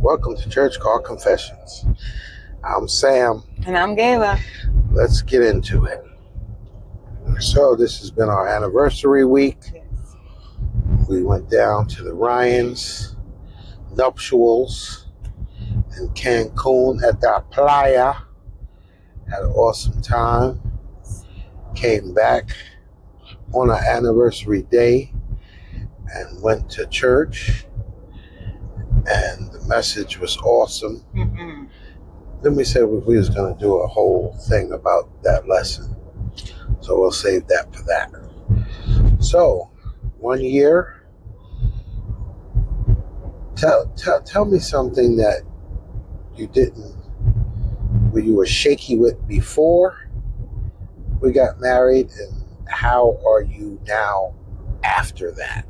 Welcome to Church Called Confessions. I'm Sam. And I'm Gayla. Let's get into it. So this has been our anniversary week. Yes. We went down to the Ryans' nuptials in Cancun at the playa. Had an awesome time. Came back on our anniversary day and went to church. And the message was awesome. Mm-hmm. Then we said we was going to do a whole thing about that lesson. So we'll save that for that. So, 1 year. Tell me something that you where you were shaky with before we got married, and how are you now after that?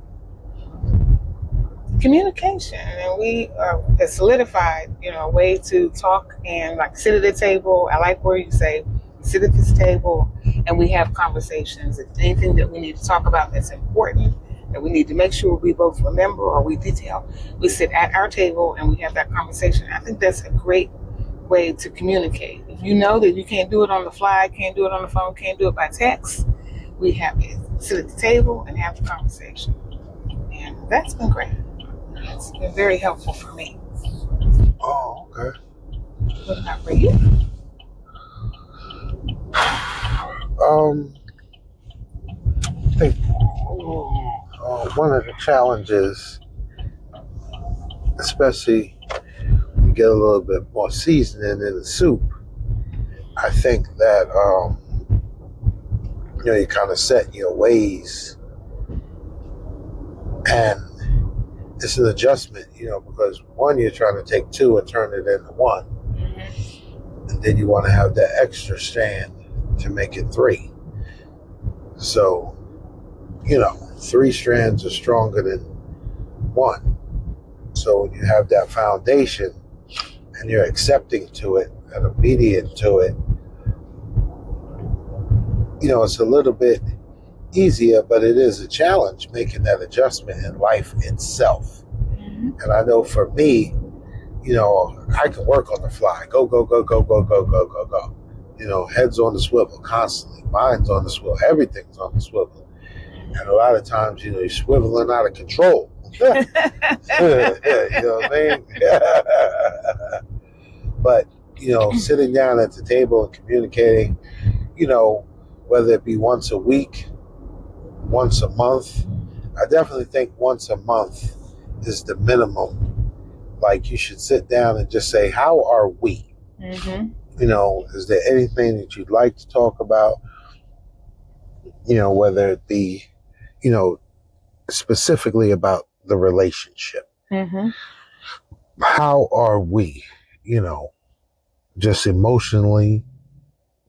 Communication, and we have solidified, a way to talk and like sit at the table. I like where you say sit at this table and we have conversations. If anything that we need to talk about that's important, that we need to make sure we both remember or we detail, we sit at our table and we have that conversation. I think that's a great way to communicate. If you know that you can't do it on the fly, can't do it on the phone, can't do it by text, we have it. Sit at the table and have the conversation. And that's been great. It's been very helpful for me. Oh, okay. What about for you? I think one of the challenges, especially when you get a little bit more seasoning in the soup, I think that you kind of set in your ways, and it's an adjustment, because one, you're trying to take two and turn it into one, and then you want to have that extra strand to make it three. So, 3 strands are stronger than one. So when you have that foundation and you're accepting to it and obedient to it, it's a little bit easier, but it is a challenge making that adjustment in life itself. And I know for me, I can work on the fly. Go, go, go, go, go, go, go, go, go. Head's on the swivel constantly. Mind's on the swivel. Everything's on the swivel. And a lot of times, you're swiveling out of control. You know what I mean? But, sitting down at the table and communicating, whether it be once a week, once a month, I definitely think once a month is the minimum. Like, you should sit down and just say, how are we? Mm-hmm. Is there anything that you'd like to talk about? Whether it be, specifically about the relationship. Mm-hmm. How are we, just emotionally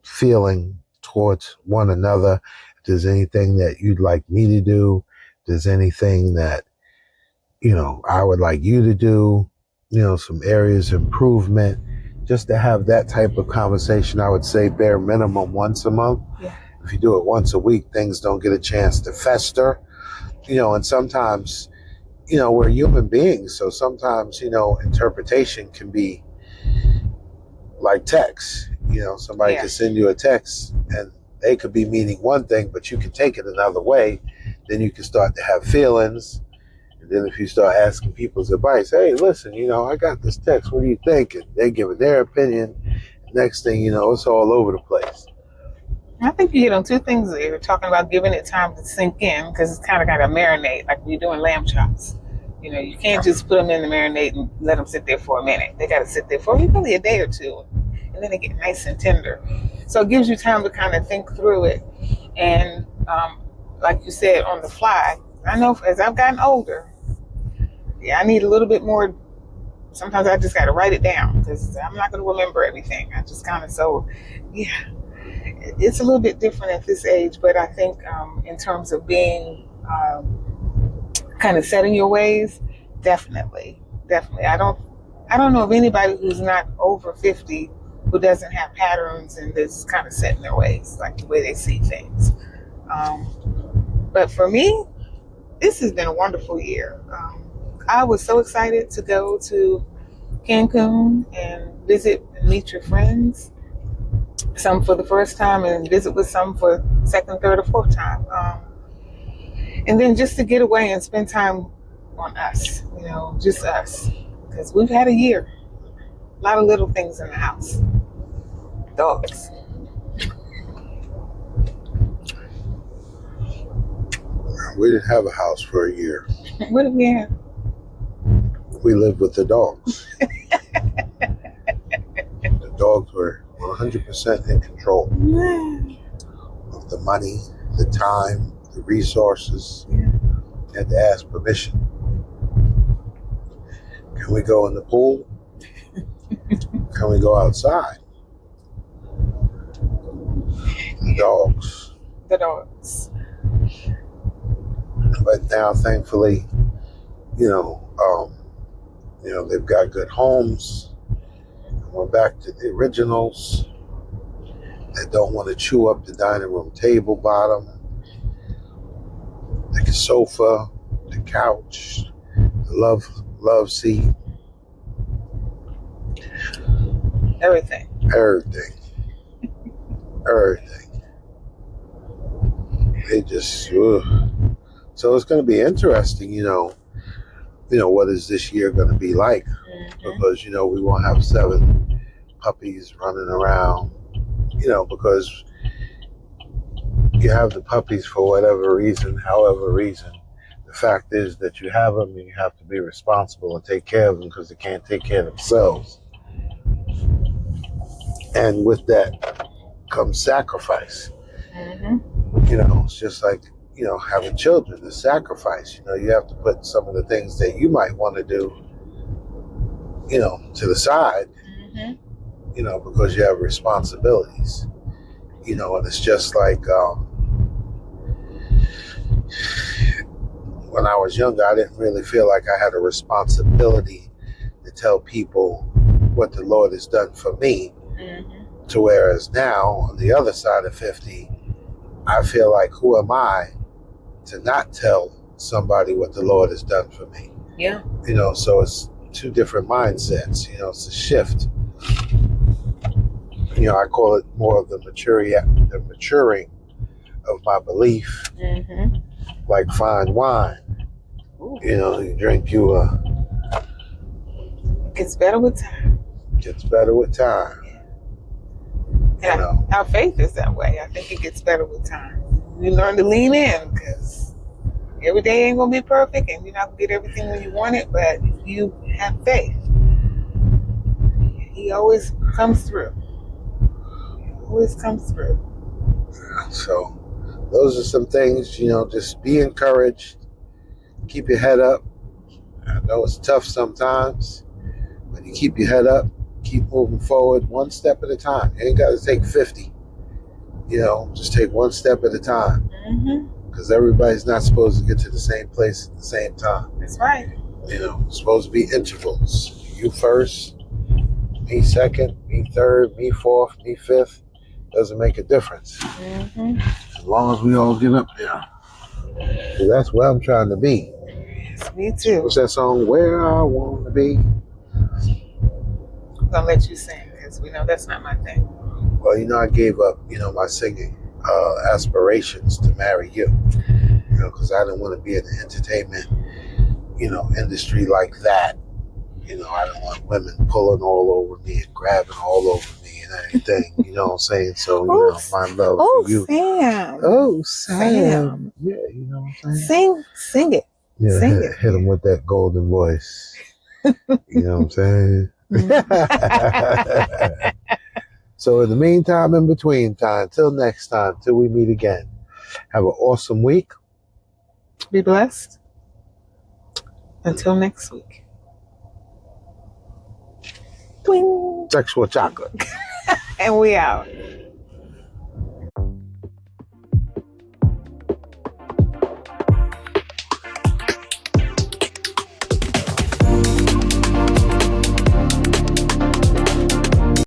feeling towards one another? If there's anything that you'd like me to do, if there's anything that, I would like you to do, some areas of improvement, just to have that type of conversation. I would say bare minimum once a month. Yeah. If you do it once a week, things don't get a chance to fester, and sometimes, we're human beings. So sometimes, interpretation can be like text. Somebody can send you a text and they could be meaning one thing, but you can take it another way. Then you can start to have feelings. And then if you start asking people's advice, hey, listen, I got this text. What do you think? And they give it their opinion. Next thing you know, it's all over the place. I think you hit on 2 things there. You're talking about giving it time to sink in, because it's kind of got to marinate, like when you're doing lamb chops. You can't just put them in the marinade and let them sit there for a minute. They got to sit there for really a day or 2, and then they get nice and tender. So it gives you time to kind of think through it. And like you said, on the fly, I know as I've gotten older, I need a little bit more. Sometimes I just got to write it down, because I'm not going to remember everything. I just kind of, it's a little bit different at this age, but I think in terms of being kind of setting your ways, definitely. I don't know of anybody who's not over 50 who doesn't have patterns and that's kind of set in their ways, like the way they see things. But for me, this has been a wonderful year. I was so excited to go to Cancun and visit and meet your friends. Some for the first time and visit with some for second, third, or fourth time. And then just to get away and spend time on us, just us. Because we've had a year. A lot of little things in the house. Dogs. We didn't have a house for a year. What do we have? We lived with the dogs. The dogs were 100% in control of the money, the time, the resources. Had to ask permission. Can we go in the pool? Can we go outside? The dogs. The dogs. But now, thankfully, they've got good homes. We're back to the originals that don't want to chew up the dining room table bottom, the sofa, the couch, the love seat. Everything. They just, so it's going to be interesting, what is this year going to be like? Because, we won't have 7 puppies running around, because you have the puppies for whatever reason, however reason. The fact is that you have them and you have to be responsible and take care of them because they can't take care of themselves. And with that comes sacrifice. It's just like, having children, the sacrifice. You have to put some of the things that you might want to do, to the side, because you have responsibilities. And it's just like when I was younger, I didn't really feel like I had a responsibility to tell people what the Lord has done for me. To whereas now, on the other side of 50, I feel like, who am I to not tell somebody what the Lord has done for me? Yeah. So it's 2 different mindsets. It's a shift. I call it more of the maturing of my belief. Like fine wine. Ooh. You drink Gets better with time. Gets better with time. Yeah, our faith is that way. I think it gets better with time. You learn to lean in because every day ain't going to be perfect and you're not going to get everything when you want it, but if you have faith, he always comes through. So those are some things, just be encouraged. Keep your head up. I know it's tough sometimes, but you keep your head up. Keep moving forward one step at a time. You ain't got to take 50. Just take one step at a time. Because everybody's not supposed to get to the same place at the same time. That's right. It's supposed to be intervals. You first, me second, me third, me fourth, me fifth. Doesn't make a difference. As long as we all get up there. So that's where I'm trying to be. Yes, me too. What's that song? Where I Want to Be. I'm going to let you sing because we know that's not my thing. Well, I gave up, my singing aspirations to marry you. Because I didn't want to be in the entertainment, industry like that. I don't want women pulling all over me and grabbing all over me and everything. You know what I'm saying? So, my love for you. Sam. Oh, Sam. Yeah, you know what I'm saying? Sing it. Yeah, Sing hit him with that golden voice. You know what I'm saying? So in the meantime, in between time, till next time, till we meet again, have an awesome week. Be blessed. Until next week. Twing. Sexual chocolate. And we out.